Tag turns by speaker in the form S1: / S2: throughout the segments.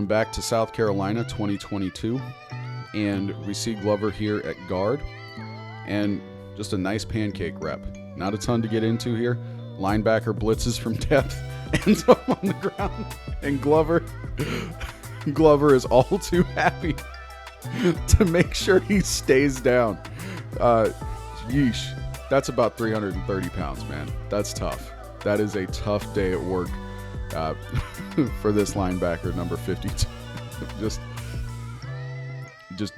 S1: Going back to South Carolina 2022, and we see Glover here at guard, and just a nice pancake rep. Not a ton to get into here. Linebacker blitzes from depth, ends up on the ground, and Glover is all too happy to make sure he stays down. Yeesh. That's about 330 pounds, man. That's tough. That is a tough day at work for this linebacker, number 52. Just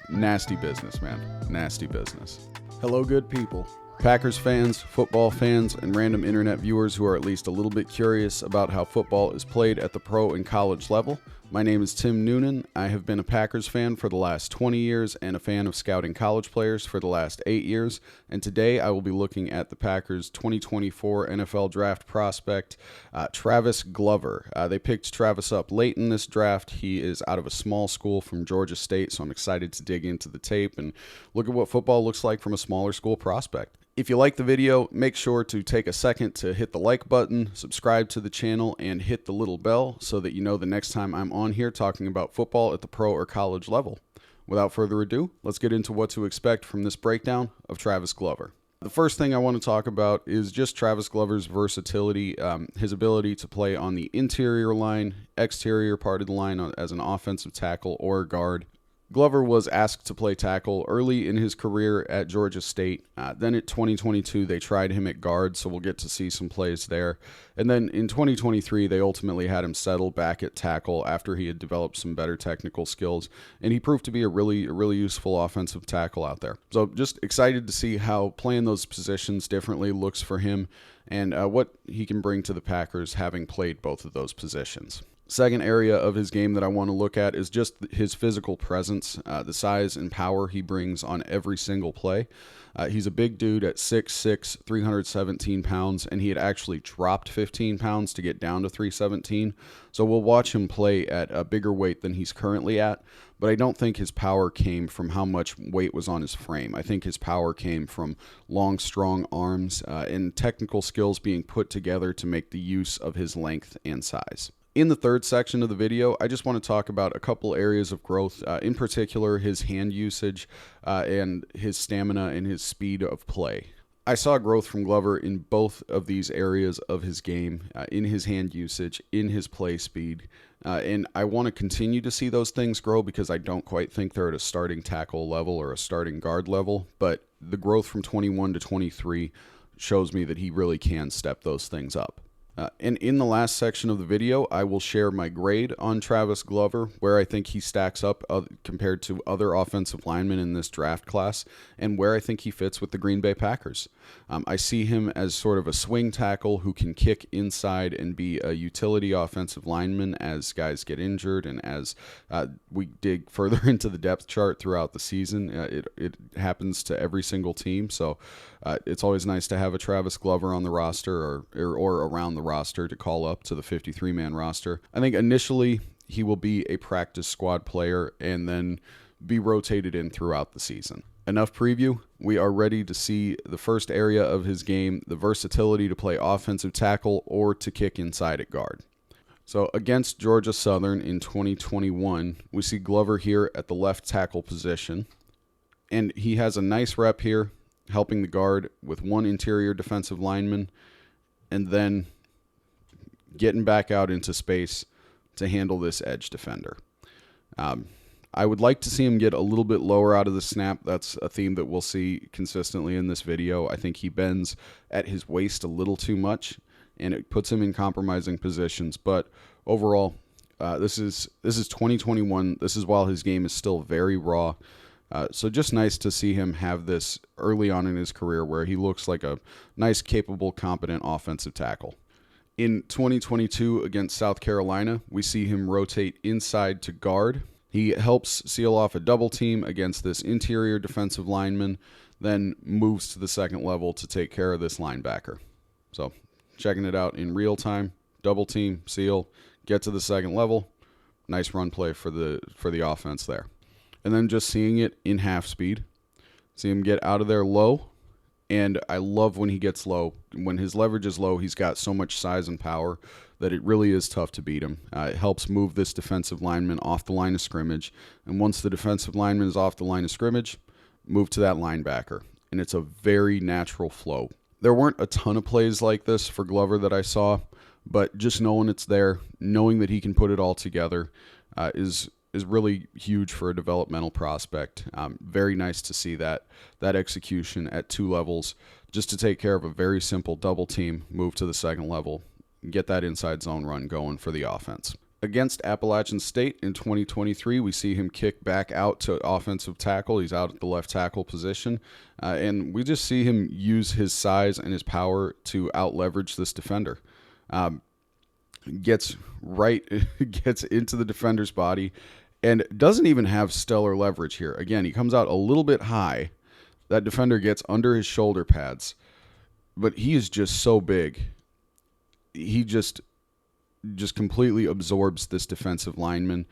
S1: nasty business, man. Nasty business. Hello, good people. Packers fans, football fans, and random internet viewers who are at least a little bit curious about how football is played at the pro and college level. My name is Tim Noonan. I have been a Packers fan for the last 20 years and a fan of scouting college players for the last 8 years. And today I will be looking at the Packers 2024 NFL draft prospect, Travis Glover. They picked Travis up late in this draft. He is out of a small school from Georgia State, so I'm excited to dig into the tape and look at what football looks like from a smaller school prospect. If you like the video, make sure to take a second to hit the like button, subscribe to the channel, and hit the little bell so that you know the next time I'm on here talking about football at the pro or college level. Without further ado, let's get into what to expect from this breakdown of Travis Glover. The first thing I want to talk about is just Travis Glover's versatility, his ability to play on the interior line, exterior part of the line as an offensive tackle or guard. Glover was asked to play tackle early in his career at Georgia State. Then at 2022, they tried him at guard, so we'll get to see some plays there. And then in 2023, they ultimately had him settle back at tackle after he had developed some better technical skills, and he proved to be a really useful offensive tackle out there. So just excited to see how playing those positions differently looks for him and what he can bring to the Packers having played both of those positions. Second area of his game that I want to look at is just his physical presence, the size and power he brings on every single play. He's a big dude at 6'6", 317 pounds, and he had actually dropped 15 pounds to get down to 317. So we'll watch him play at a bigger weight than he's currently at, but I don't think his power came from how much weight was on his frame. I think his power came from long, strong arms and technical skills being put together to make the use of his length and size. In the third section of the video, I just want to talk about a couple areas of growth, in particular his hand usage and his stamina and his speed of play. I saw growth from Glover in both of these areas of his game, in his hand usage, in his play speed, and I want to continue to see those things grow because I don't quite think they're at a starting tackle level or a starting guard level, but the growth from 21 to 23 shows me that he really can step those things up. And in the last section of the video, I will share my grade on Travis Glover, where I think he stacks up compared to other offensive linemen in this draft class, and where I think he fits with the Green Bay Packers. I see him as sort of a swing tackle who can kick inside and be a utility offensive lineman as guys get injured and as we dig further into the depth chart throughout the season. It happens to every single team, so it's always nice to have a Travis Glover on the roster or around the roster to call up to the 53-man roster. I think initially he will be a practice squad player and then be rotated in throughout the season. Enough preview. We are ready to see the first area of his game, the versatility to play offensive tackle or to kick inside at guard. So against Georgia Southern in 2021, we see Glover here at the left tackle position, and he has a nice rep here helping the guard with one interior defensive lineman and then getting back out into space to handle this edge defender. I would like to see him get a little bit lower out of the snap. That's a theme that we'll see consistently in this video. I think he bends at his waist a little too much, and it puts him in compromising positions. But overall, this is 2021. This is while his game is still very raw. So just nice to see him have this early on in his career where he looks like a nice, capable, competent offensive tackle. In 2022 against South Carolina, we see him rotate inside to guard. He helps seal off a double team against this interior defensive lineman, then moves to the second level to take care of this linebacker. So checking it out in real time, double team, seal, get to the second level. Nice run play for the offense there. And then just seeing it in half speed. See him get out of there low And I love when he gets low. When his leverage is low, he's got so much size and power that it really is tough to beat him. It helps move this defensive lineman off the line of scrimmage. And once the defensive lineman is off the line of scrimmage, move to that linebacker. And it's a very natural flow. There weren't a ton of plays like this for Glover that I saw, but just knowing it's there, knowing that he can put it all together is really huge for a developmental prospect. Very nice to see that execution at 2 levels, just to take care of a very simple double team, move to the second level, get that inside zone run going for the offense. Against Appalachian State in 2023, we see him kick back out to offensive tackle. He's out at the left tackle position, and we just see him use his size and his power to out-leverage this defender. Gets into the defender's body, and doesn't even have stellar leverage here. Again, he comes out a little bit high. That defender gets under his shoulder pads, but he is just so big. He just completely absorbs this defensive lineman,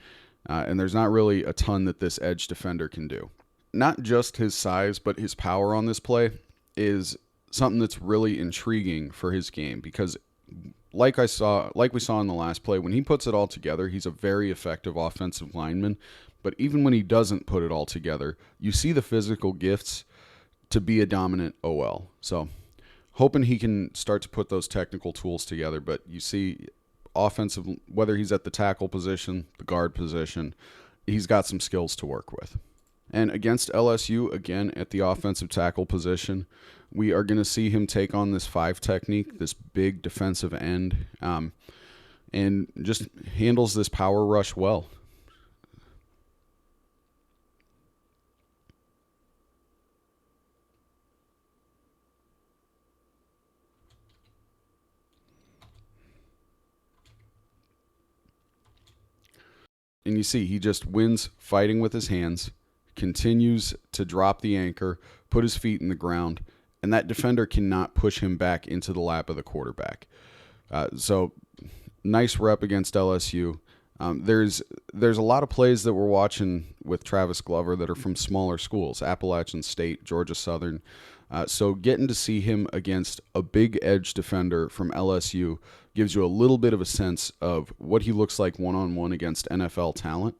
S1: and there's not really a ton that this edge defender can do. Not just his size, but his power on this play is something that's really intriguing for his game, because like we saw in the last play, when he puts it all together, he's a very effective offensive lineman. But even when he doesn't put it all together, you see the physical gifts to be a dominant OL. So hoping he can start to put those technical tools together. But you see offensive, whether he's at the tackle position, the guard position, he's got some skills to work with. And against LSU, again, at the offensive tackle position, we are going to see him take on this 5 technique, this big defensive end, and just handles this power rush well. And you see, he just wins fighting with his hands, continues to drop the anchor, put his feet in the ground, and that defender cannot push him back into the lap of the quarterback. So nice rep against LSU. There's a lot of plays that we're watching with Travis Glover that are from smaller schools, Appalachian State, Georgia Southern. So getting to see him against a big edge defender from LSU gives you a little bit of a sense of what he looks like one-on-one against NFL talent.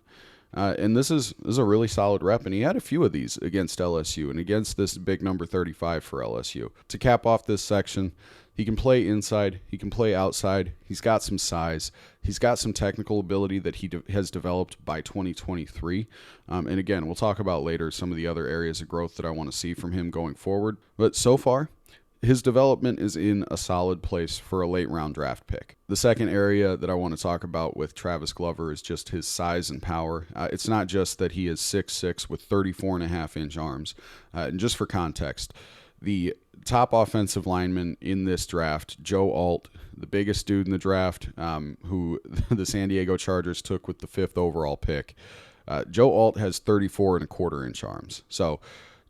S1: And this is a really solid rep, and he had a few of these against LSU and against this big number 35 for LSU. To cap off this section, he can play inside, he can play outside, he's got some size, he's got some technical ability that he has developed by 2023. And again, we'll talk about later some of the other areas of growth that I want to see from him going forward. But so far, his development is in a solid place for a late round draft pick. The second area that I want to talk about with Travis Glover is just his size and power. It's not just that he is 6'6" with 34.5-inch arms. And just for context, the top offensive lineman in this draft, Joe Alt, the biggest dude in the draft, who the San Diego Chargers took with the 5th overall pick, Joe Alt has 34.25-inch arms. So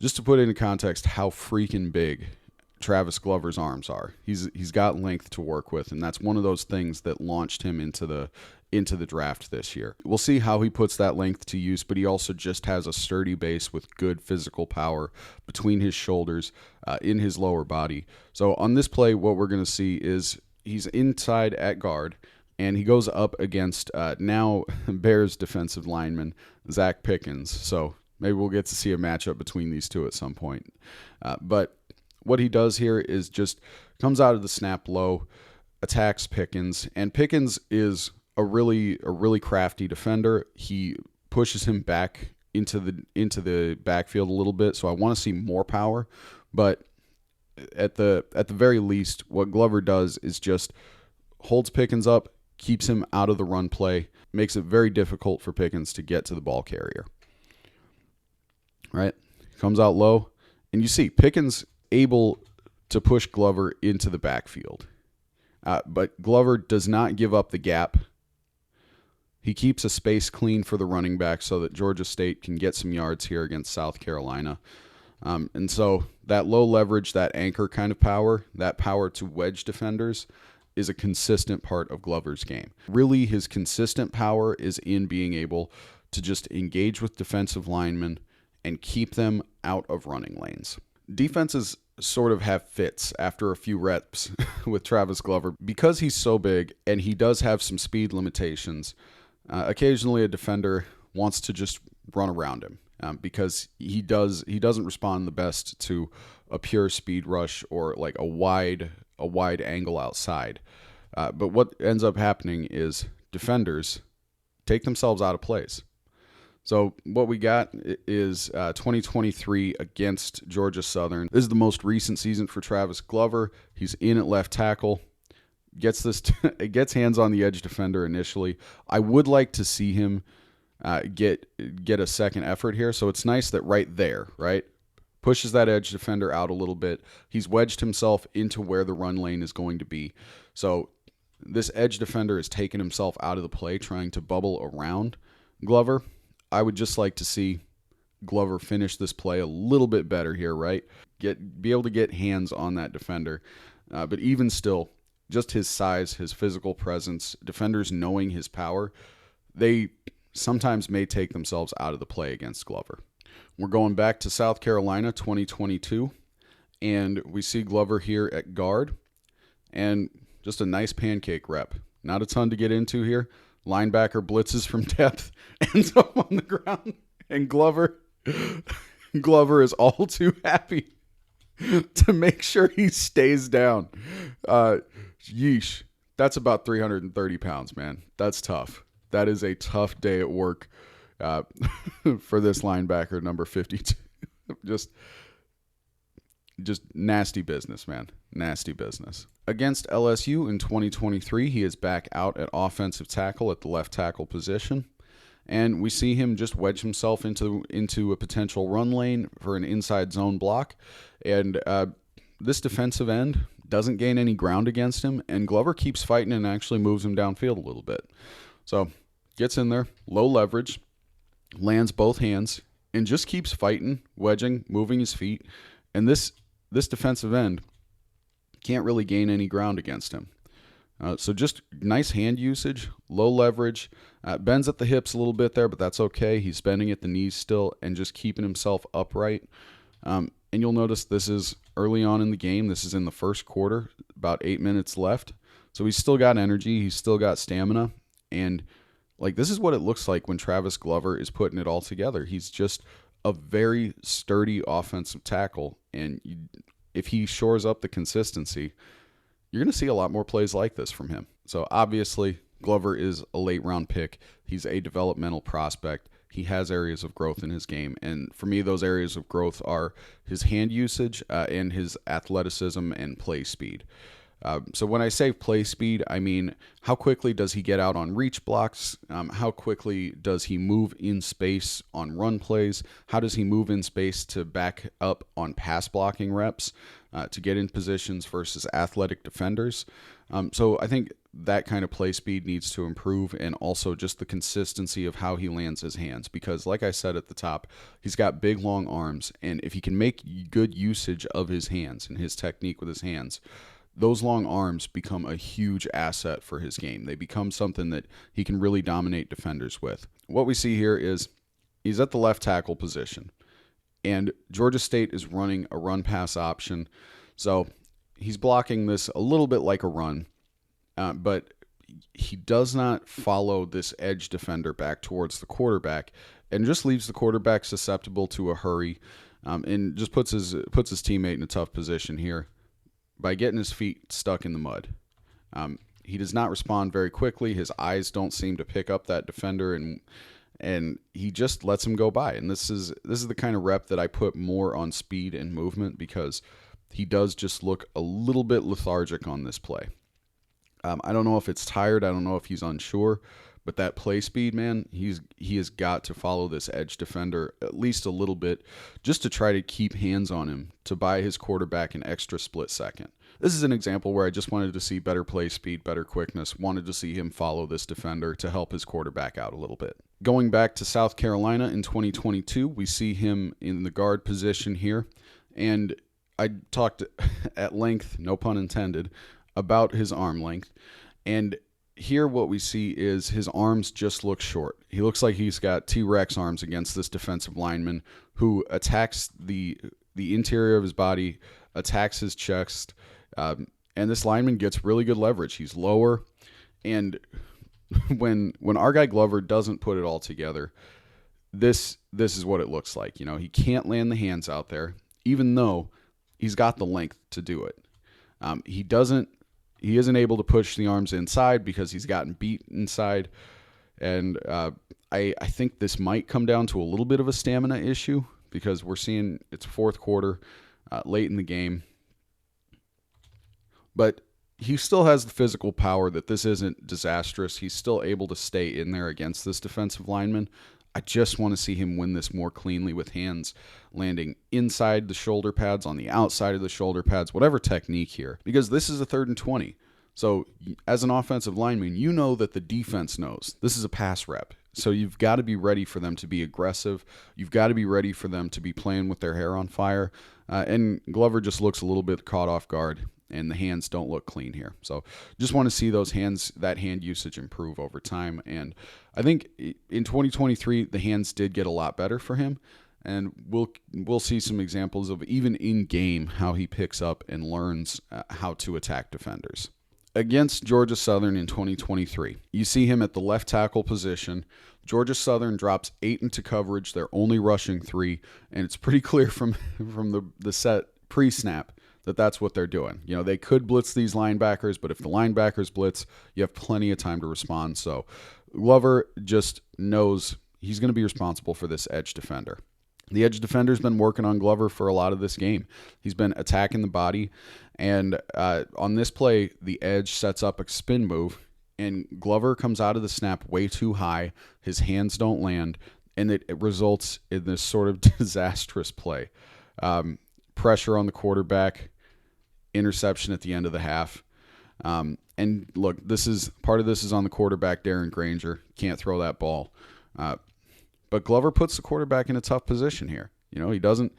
S1: just to put into context how freaking big Travis Glover's arms are. He's got length to work with, and that's one of those things that launched him into the draft this year. We'll see how he puts that length to use, but he also just has a sturdy base with good physical power between his shoulders, in his lower body. So on this play, what we're going to see is he's inside at guard, and he goes up against now Bears defensive lineman Zach Pickens. So maybe we'll get to see a matchup between these two at some point. But what he does here is just comes out of the snap low, attacks Pickens, and Pickens is a really crafty defender. He pushes him back into the backfield a little bit, so I want to see more power. But at the very least, what Glover does is just holds Pickens up, keeps him out of the run play, makes it very difficult for Pickens to get to the ball carrier. Right? Comes out low, and you see Pickens able to push Glover into the backfield. But Glover does not give up the gap. He keeps a space clean for the running back so that Georgia State can get some yards here against South Carolina. And so that low leverage, that anchor kind of power, that power to wedge defenders is a consistent part of Glover's game. Really, his consistent power is in being able to just engage with defensive linemen and keep them out of running lanes. Defenses sort of have fits after a few reps with Travis Glover because he's so big and he does have some speed limitations. Occasionally, a defender wants to just run around him because he doesn't respond the best to a pure speed rush or like a wide angle outside. But what ends up happening is defenders take themselves out of place. So what we got is 2023 against Georgia Southern. This is the most recent season for Travis Glover. He's in at left tackle. Gets hands on the edge defender initially. I would like to see him get a second effort here. So it's nice that right there, right, pushes that edge defender out a little bit. He's wedged himself into where the run lane is going to be. So this edge defender has taken himself out of the play, trying to bubble around Glover. I would just like to see Glover finish this play a little bit better here, right? Be able to get hands on that defender. But even still, just his size, his physical presence, defenders knowing his power, they sometimes may take themselves out of the play against Glover. We're going back to South Carolina 2022, and we see Glover here at guard, and just a nice pancake rep. Not a ton to get into here. Linebacker blitzes from depth, ends up on the ground, and Glover is all too happy to make sure he stays down. Yeesh. That's about 330 pounds, man. That's tough. That is a tough day at work for this linebacker, number 52. Just nasty business, man. Nasty business. Against LSU in 2023, he is back out at offensive tackle at the left tackle position. And we see him just wedge himself into a potential run lane for an inside zone block. And this defensive end doesn't gain any ground against him. And Glover keeps fighting and actually moves him downfield a little bit. So gets in there, low leverage, lands both hands, and just keeps fighting, wedging, moving his feet. And this defensive end can't really gain any ground against him. So just nice hand usage, low leverage, bends at the hips a little bit there, but that's okay. He's bending at the knees still and just keeping himself upright. And you'll notice this is early on in the game. This is in the first quarter, about 8 minutes left. So he's still got energy. He's still got stamina. And like this is what it looks like when Travis Glover is putting it all together. He's just a very sturdy offensive tackle. And if he shores up the consistency, you're going to see a lot more plays like this from him. So obviously, Glover is a late round pick. He's a developmental prospect. He has areas of growth in his game. And for me, those areas of growth are his hand usage and his athleticism and play speed. So when I say play speed, I mean how quickly does he get out on reach blocks? How quickly does he move in space on run plays? How does he move in space to back up on pass blocking reps to get in positions versus athletic defenders? So I think that kind of play speed needs to improve, and also just the consistency of how he lands his hands. Because like I said at the top, he's got big, long arms, and if he can make good usage of his hands and his technique with his hands, those long arms become a huge asset for his game. They become something that he can really dominate defenders with. What we see here is he's at the left tackle position, and Georgia State is running a run-pass option. So he's blocking this a little bit like a run, but he does not follow this edge defender back towards the quarterback and just leaves the quarterback susceptible to a hurry and just puts his teammate in a tough position here by getting his feet stuck in the mud. He does not respond very quickly. His eyes don't seem to pick up that defender, and he just lets him go by. And this is the kind of rep that I put more on speed and movement, because he does just look a little bit lethargic on this play. I don't know if it's tired. I don't know if he's unsure. But that play speed, man, he has got to follow this edge defender at least a little bit just to try to keep hands on him to buy his quarterback an extra split second. This is an example where I just wanted to see better play speed, better quickness, wanted to see him follow this defender to help his quarterback out a little bit. Going back to South Carolina in 2022, we see him in the guard position here. And I talked at length, no pun intended, about his arm length. And here what we see is his arms just look short. He looks like he's got T-Rex arms against this defensive lineman who attacks the interior of his body attacks his chest, and this lineman gets really good leverage. He's lower, and when our guy Glover doesn't put it all together, this is what it looks like. He can't land the hands out there, even though he's got the length to do it. He isn't able to push the arms inside because he's gotten beat inside, and I think this might come down to a little bit of a stamina issue because we're seeing it's fourth quarter, late in the game, but he still has the physical power that this isn't disastrous. He's still able to stay in there against this defensive lineman. I just want to see him win this more cleanly with hands landing inside the shoulder pads, on the outside of the shoulder pads, whatever technique here, because this is a 3rd and 20. So as an offensive lineman, you know that the defense knows this is a pass rep. So you've got to be ready for them to be aggressive. You've got to be ready for them to be playing with their hair on fire. And Glover just looks a little bit caught off guard, and the hands don't look clean here. So just want to see that hand usage improve over time. And I think in 2023, the hands did get a lot better for him. And we'll see some examples of even in game how he picks up and learns how to attack defenders. Against Georgia Southern in 2023, you see him at the left tackle position. Georgia Southern drops 8 into coverage. They're only rushing 3, and it's pretty clear from the set pre-snap that that's what they're doing. They could blitz these linebackers, but if the linebackers blitz, you have plenty of time to respond. So Glover just knows he's going to be responsible for this edge defender. The edge defender's been working on Glover for a lot of this game. He's been attacking the body, and on this play, the edge sets up a spin move, and Glover comes out of the snap way too high. His hands don't land, and it results in this sort of disastrous play. Pressure on the quarterback, interception at the end of the half. And look, part of this is on the quarterback, Darren Granger. Can't throw that ball. But Glover puts the quarterback in a tough position here. He doesn't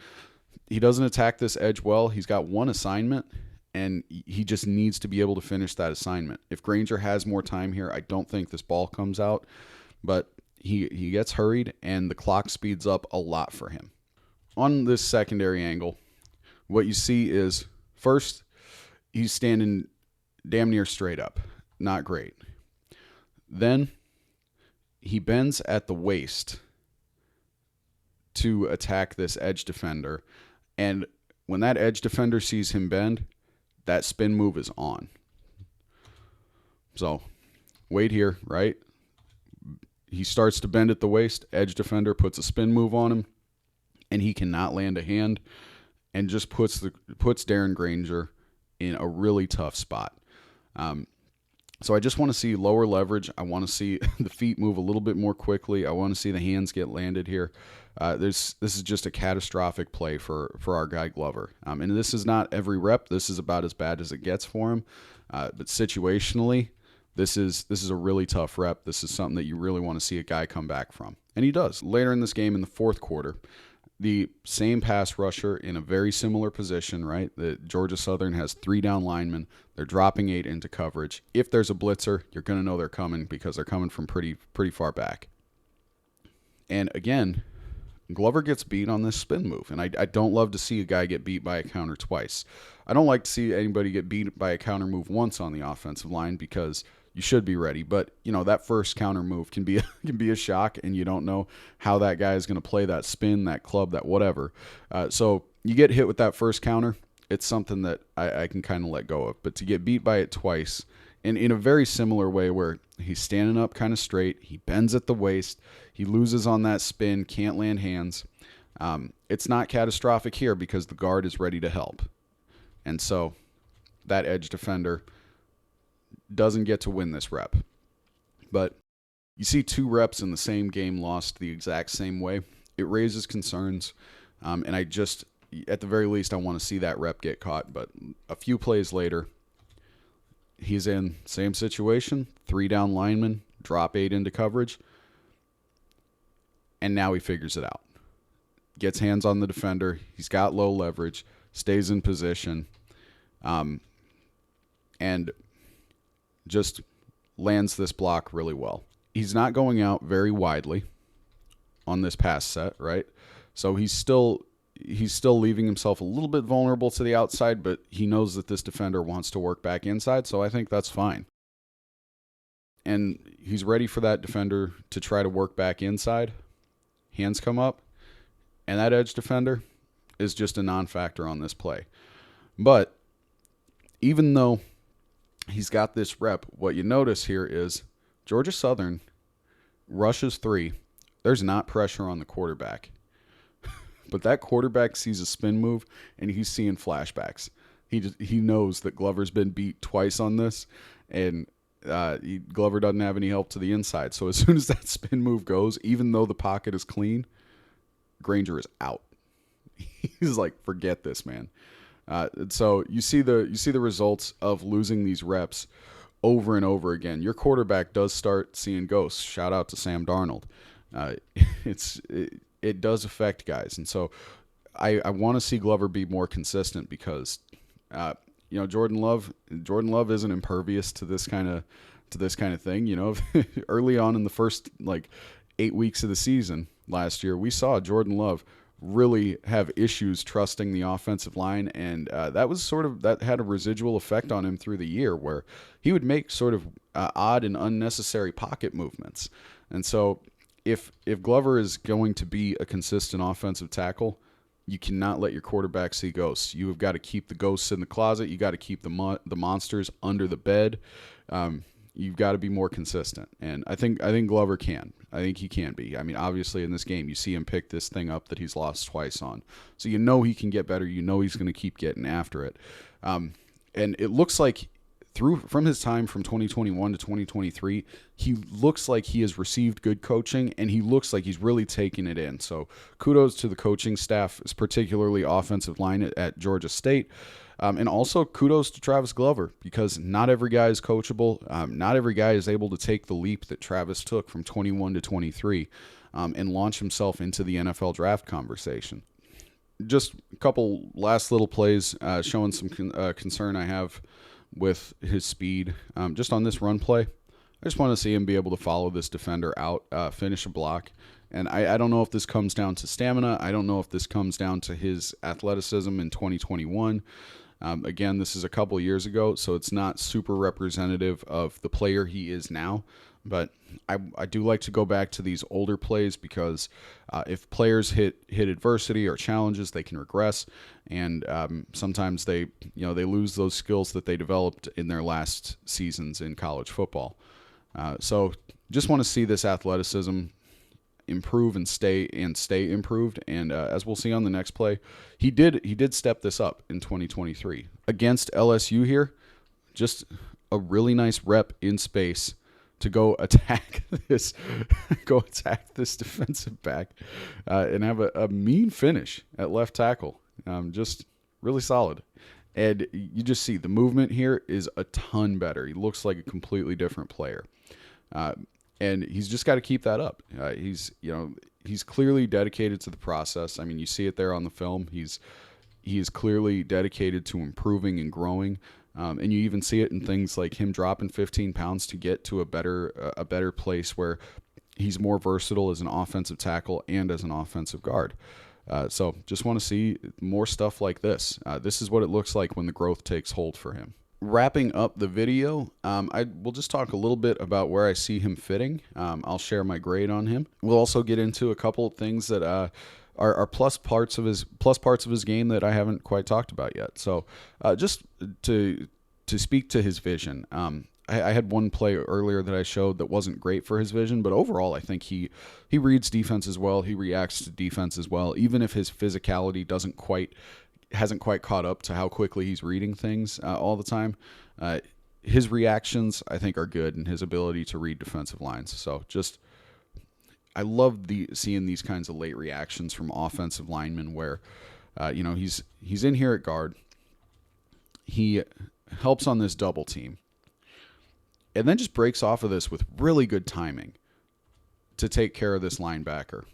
S1: attack this edge well. He's got one assignment, and he just needs to be able to finish that assignment. If Granger has more time here, I don't think this ball comes out. But he gets hurried, and the clock speeds up a lot for him. On this secondary angle, what you see is, first, he's standing damn near straight up. Not great. Then he bends at the waist to attack this edge defender. And when that edge defender sees him bend, that spin move is on. So, wait here, right? He starts to bend at the waist. Edge defender puts a spin move on him, and he cannot land a hand, and just puts Darren Granger in a really tough spot. So I just want to see lower leverage. I want to see the feet move a little bit more quickly. I want to see the hands get landed here. This is just a catastrophic play for our guy Glover. And this is not every rep. This is about as bad as it gets for him. But situationally, this is a really tough rep. This is something that you really want to see a guy come back from. And he does. Later in this game, in the fourth quarter, the same pass rusher in a very similar position, right? The Georgia Southern has 3 down linemen. They're dropping 8 into coverage. If there's a blitzer, you're going to know they're coming because they're coming from pretty far back. And again, Glover gets beat on this spin move, and I don't love to see a guy get beat by a counter twice. I don't like to see anybody get beat by a counter move once on the offensive line because you should be ready. But, that first counter move can be a shock, and you don't know how that guy is going to play that spin, that club, that whatever. So you get hit with that first counter, it's something that I can kind of let go of. But to get beat by it twice, and in a very similar way where he's standing up kind of straight, he bends at the waist, he loses on that spin, can't land hands. It's not catastrophic here because the guard is ready to help. And so that edge defender doesn't get to win this rep. But you see 2 reps in the same game lost the exact same way. It raises concerns, and I just, at the very least, I want to see that rep get caught. But a few plays later, he's in same situation, 3 down linemen, drop 8 into coverage, and now he figures it out. Gets hands on the defender. He's got low leverage, stays in position, and just lands this block really well. He's not going out very widely on this pass set, right? So he's still he's still leaving himself a little bit vulnerable to the outside, but he knows that this defender wants to work back inside, so I think that's fine. And he's ready for that defender to try to work back inside. Hands come up, and that edge defender is just a non-factor on this play. But even though he's got this rep, what you notice here is Georgia Southern rushes 3. There's not pressure on the quarterback. But that quarterback sees a spin move, and he's seeing flashbacks. He knows that Glover's been beat twice on this, and Glover doesn't have any help to the inside. So as soon as that spin move goes, even though the pocket is clean, Granger is out. He's like, forget this, man. So you see the results of losing these reps over and over again. Your quarterback does start seeing ghosts. Shout out to Sam Darnold. It does affect guys, and so I want to see Glover be more consistent because Jordan Love isn't impervious to this kind of thing. Early on in the first 8 weeks of the season last year, we saw Jordan Love really have issues trusting the offensive line, and that had a residual effect on him through the year where he would make sort of odd and unnecessary pocket movements. And so if Glover is going to be a consistent offensive tackle, you cannot let your quarterback see ghosts. You have got to keep the ghosts in the closet. You got to keep the monsters under the bed. You've got to be more consistent, and I think Glover can. I think he can be. I mean, obviously in this game, you see him pick this thing up that he's lost twice on, so you know he can get better. You know he's going to keep getting after it, and it looks like from his time from 2021 to 2023, he looks like he has received good coaching, and he looks like he's really taking it in. So kudos to the coaching staff, particularly offensive line at Georgia State. And also kudos to Travis Glover, because not every guy is coachable. Not every guy is able to take the leap that Travis took from 21 to 23 and launch himself into the NFL draft conversation. Just a couple last little plays showing some concern I have with his speed. Just on this run play, I just want to see him be able to follow this defender out, finish a block. And I don't know if this comes down to stamina. I don't know if this comes down to his athleticism in 2021. Again, this is a couple years ago, so it's not super representative of the player he is now. But I do like to go back to these older plays because if players hit adversity or challenges, they can regress, and sometimes they lose those skills that they developed in their last seasons in college football. So just want to see this athleticism improve and stay improved, and as we'll see on the next play, he did step this up in 2023 against LSU here. Just a really nice rep in space to go attack this defensive back and have a mean finish at left tackle. Just really solid. And you just see the movement here is a ton better. He looks like a completely different player. And he's just got to keep that up. He's clearly dedicated to the process. I mean, you see it there on the film. He is clearly dedicated to improving and growing. And you even see it in things like him dropping 15 pounds to get to a better place where he's more versatile as an offensive tackle and as an offensive guard. So just want to see more stuff like this. This is what it looks like when the growth takes hold for him. Wrapping up the video, I will just talk a little bit about where I see him fitting. I'll share my grade on him. We'll also get into a couple of things that are plus parts of his game that I haven't quite talked about yet. So just to speak to his vision, I had one play earlier that I showed that wasn't great for his vision, but overall I think he reads defense as well. He reacts to defense as well, even if his physicality hasn't quite caught up to how quickly he's reading things all the time. His reactions, I think, are good, and his ability to read defensive lines. So I love seeing these kinds of late reactions from offensive linemen where, he's in here at guard. He helps on this double team, and then just breaks off of this with really good timing to take care of this linebacker.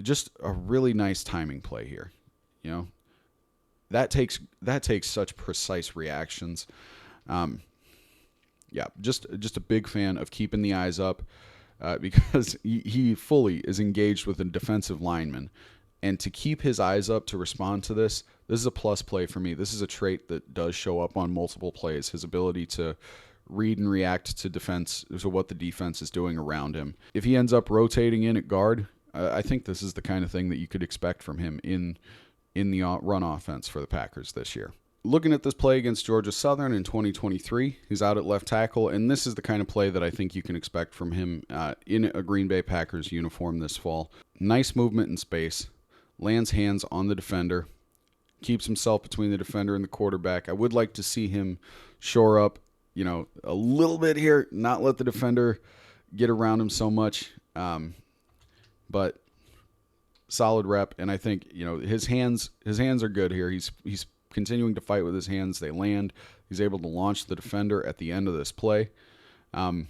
S1: Just a really nice timing play here. That takes such precise reactions. Just a big fan of keeping the eyes up because he fully is engaged with a defensive lineman And to keep his eyes up to respond to this is a plus play for me. This is a trait that does show up on multiple plays, his ability to read and react to defense, to what the defense is doing around him. If he ends up rotating in at guard, I think this is the kind of thing that you could expect from him in the run offense for the Packers this year. Looking at this play against Georgia Southern in 2023, he's out at left tackle, and this is the kind of play that I think you can expect from him in a Green Bay Packers uniform this fall. Nice movement in space, lands hands on the defender, keeps himself between the defender and the quarterback. I would like to see him shore up, a little bit here, not let the defender get around him so much, but solid rep. And I think his hands are good here. He's continuing to fight with his hands. They land. He's able to launch the defender at the end of this play. And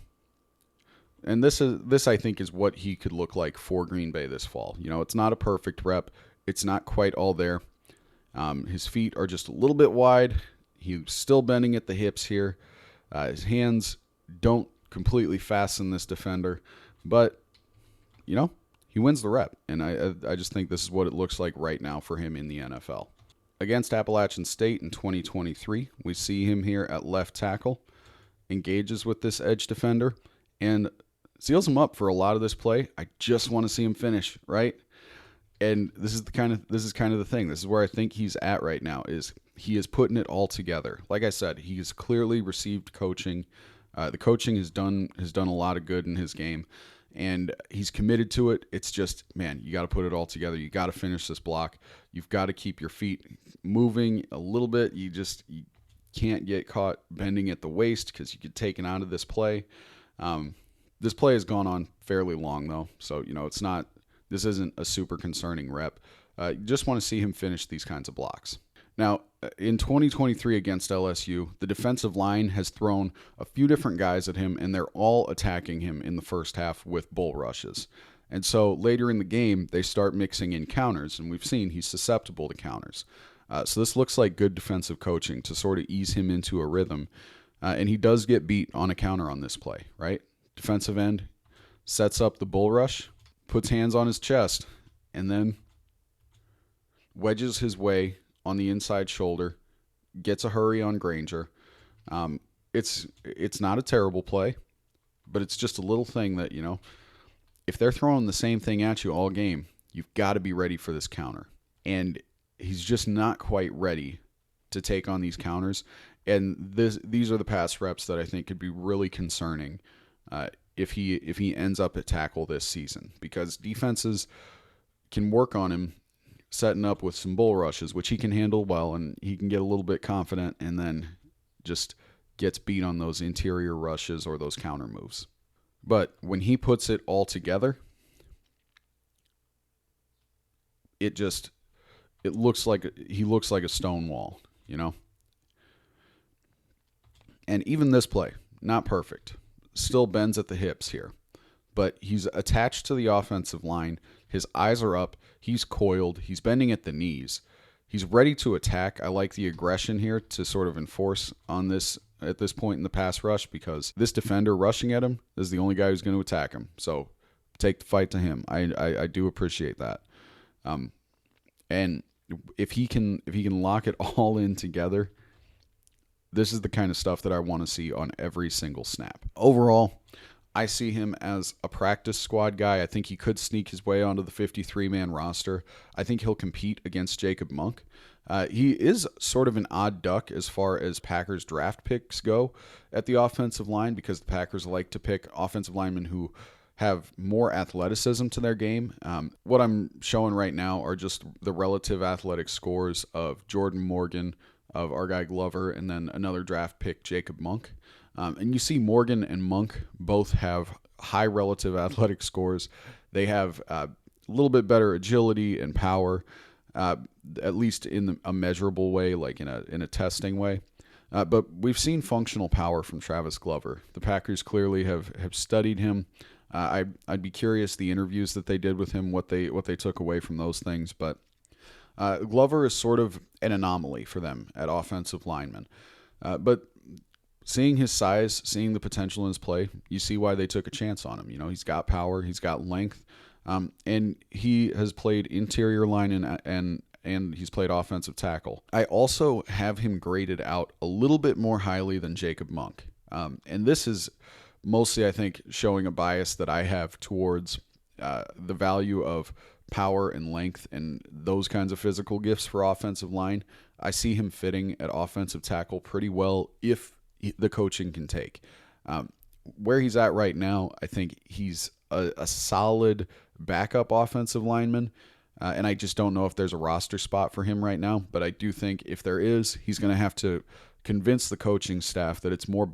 S1: this I think is what he could look like for Green Bay this fall. It's not a perfect rep. It's not quite all there. His feet are just a little bit wide. He's still bending at the hips here. His hands don't completely fasten this defender, but he wins the rep. And I just think this is what it looks like right now for him in the NFL. Against Appalachian State in 2023, we see him here at left tackle, engages with this edge defender, and seals him up for a lot of this play. I just want to see him finish, right? And this is kind of the thing. This is where I think he's at right now, is he is putting it all together. Like I said, he's clearly received coaching. The coaching has done a lot of good in his game, and he's committed to it. It's just, man, you got to put it all together. You got to finish this block. You've got to keep your feet moving a little bit. You can't get caught bending at the waist because you get taken out of this play. This play has gone on fairly long, though, so this isn't a super concerning rep. You just want to see him finish these kinds of blocks. Now, in 2023 against LSU, the defensive line has thrown a few different guys at him, and they're all attacking him in the first half with bull rushes. And so later in the game, they start mixing in counters, and we've seen he's susceptible to counters. So this looks like good defensive coaching to sort of ease him into a rhythm. And he does get beat on a counter on this play, right? Defensive end sets up the bull rush, puts hands on his chest, and then wedges his way on the inside shoulder, gets a hurry on Granger. It's not a terrible play, but it's just a little thing that, if they're throwing the same thing at you all game, you've got to be ready for this counter. And he's just not quite ready to take on these counters. And these are the pass reps that I think could be really concerning if he ends up at tackle this season, because defenses can work on him setting up with some bull rushes, which he can handle well, and he can get a little bit confident and then just gets beat on those interior rushes or those counter moves. But when he puts it all together, it looks like he looks like a stone wall, And even this play, not perfect, still bends at the hips here. But he's attached to the offensive line. His eyes are up. He's coiled. He's bending at the knees. He's ready to attack. I like the aggression here to sort of enforce on this at this point in the pass rush, because this defender rushing at him is the only guy who's going to attack him. So take the fight to him. I do appreciate that. And if he can lock it all in together, this is the kind of stuff that I want to see on every single snap. Overall, I see him as a practice squad guy. I think he could sneak his way onto the 53-man roster. I think he'll compete against Jacob Monk. He is sort of an odd duck as far as Packers draft picks go at the offensive line, because the Packers like to pick offensive linemen who have more athleticism to their game. What I'm showing right now are just the relative athletic scores of Jordan Morgan, of our guy Glover, and then another draft pick, Jacob Monk. And you see Morgan and Monk both have high relative athletic scores. They have a little bit better agility and power, at least in a measurable way, like in a testing way. But we've seen functional power from Travis Glover. The Packers clearly have studied him. I'd be curious the interviews that they did with him, what they took away from those things. But Glover is sort of an anomaly for them at offensive linemen. But seeing his size, seeing the potential in his play, you see why they took a chance on him. He's got power, he's got length. And he has played interior line and he's played offensive tackle. I also have him graded out a little bit more highly than Jacob Monk. And this is mostly, I think, showing a bias that I have towards the value of power and length and those kinds of physical gifts for offensive line. I see him fitting at offensive tackle pretty well if the coaching can take. Where he's at right now, I think he's a solid backup offensive lineman. And I just don't know if there's a roster spot for him right now. But I do think if there is, he's going to have to convince the coaching staff that it's more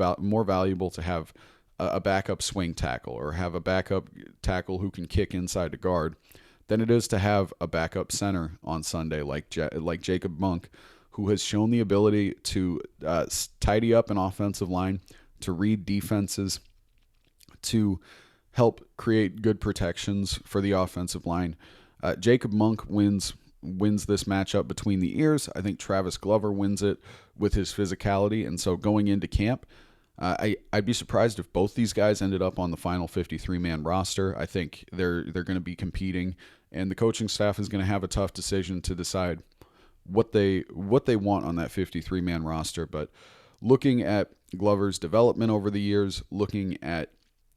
S1: valuable to have a backup swing tackle or have a backup tackle who can kick inside to guard than it is to have a backup center on Sunday like Jacob Monk, who has shown the ability to tidy up an offensive line, to read defenses, to help create good protections for the offensive line. Jacob Monk wins this matchup between the ears. I think Travis Glover wins it with his physicality. And so going into camp, I'd be surprised if both these guys ended up on the final 53-man roster. I think they're going to be competing, and the coaching staff is going to have a tough decision to decide what they want on that 53-man roster. But looking at Glover's development over the years, looking at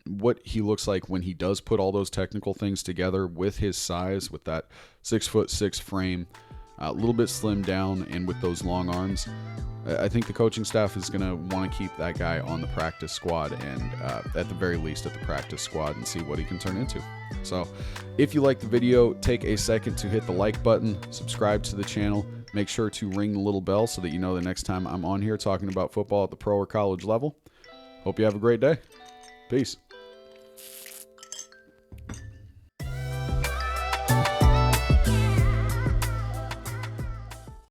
S1: what he looks like when he does put all those technical things together with his size, with that 6'6" frame, a little bit slimmed down, and with those long arms, I think the coaching staff is going to want to keep that guy on the practice squad and at the very least at the practice squad and see what he can turn into. So if you like the video, take a second to hit the like button, subscribe to the channel, make sure to ring the little bell so that you know the next time I'm on here talking about football at the pro or college level. Hope you have a great day. Peace.